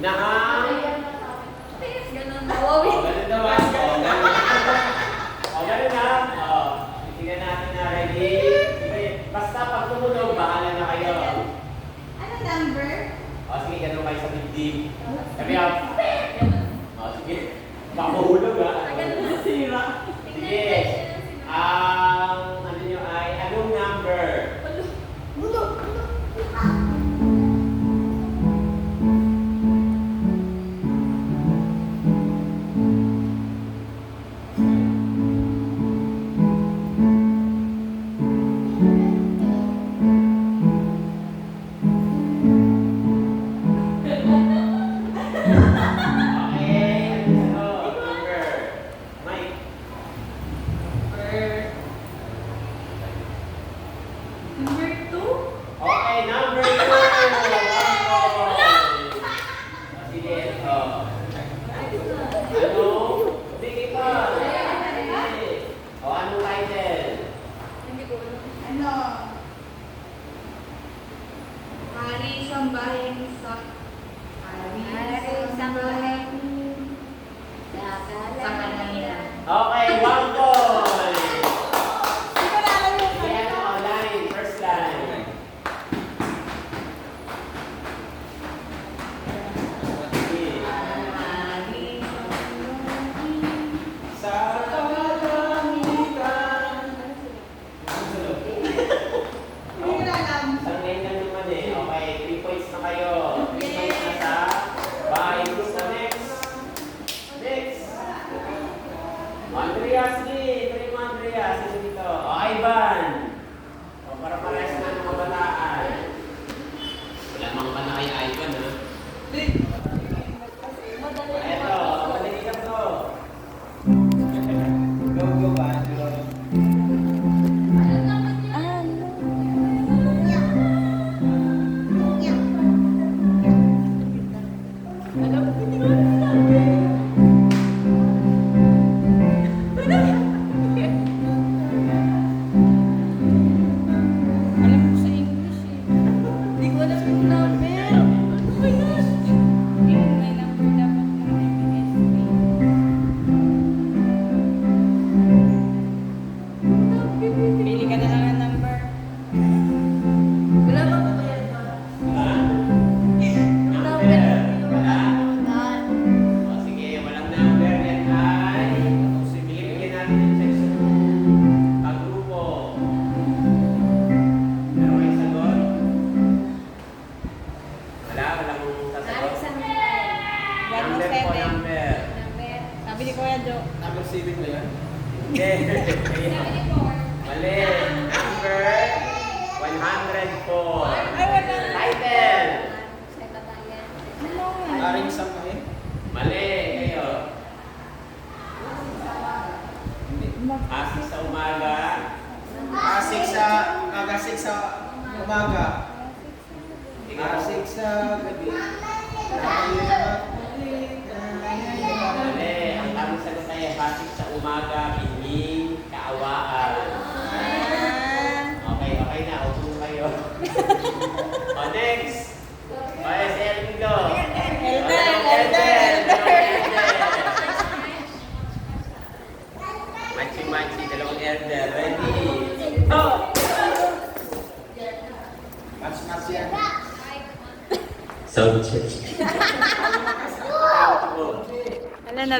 Nahang. Ganun. Oh, ganun naman. Oh, ganun. Oh, ganun na. Oh, tingnan natin na ready. Sige, basta pag tumunog, bahala na kayo. Ano number? Oh, sige, ganun kayo sa dibdib. Sabi up. Oh, sige. Pakuhulog ha. Ganun na sira. Sige. Ang ano nyo ay, anong number? Okay, ano? Number. Mike. Number 2? Okay, number 2. Sige, oh. Ano? Sige pa. O, anong title? Hindi ko alam. Ano? Hari Sambahin sa... Hari Sambahin sa kanila. Okay, 1 point. Hindi ko na alam yung Sige, ano, line, first line. Sige. Sa kalangitan. Hindi ko na alam. Sa ngayon na naman eh. Okay, 3 points na kayo. 3 points na sa bahay. Sa next. Next. Andrea, sige. Try mo, Andrea. Sino dito? O, Ivan. O, para parehas na ng mga bataan. Wala mga bata kay Ivan, ha? Eto, madali ka to. Go, go, Andrew. Alam ko sa English eh. Hindi ko alam yung number. Oh my gosh! Yung may number dapat ng MSP. Pili ka na lang ng number. Wala ba ba yan ba? Ha? Number. Wala? O, sige, walang number yan ay bigyan natin yung section pagrupo. Meron kayo sagot? Wala? Walang sasagot? Number po, number. Sabi ni Kuya Joe. Number 7 ba yan? Hindi. Mali. Number 104. Ay, wala. Title. Ano nga? Aring Sambahin? Mali. Kayo. Hindi. Asik sa umaga. 6 sa... Aga 6 sa umaga. Ikaw. 6 sa gabi. Mali. Ang tamang sagot ay pasik sa umaga, ining, kaawaan. Okay, okay na. Upo kayo. O, next. O, si Elvin go. Elder. Machi-machi, dalawang elder. Ready? Oh! Match yan. Sound check. Wala na,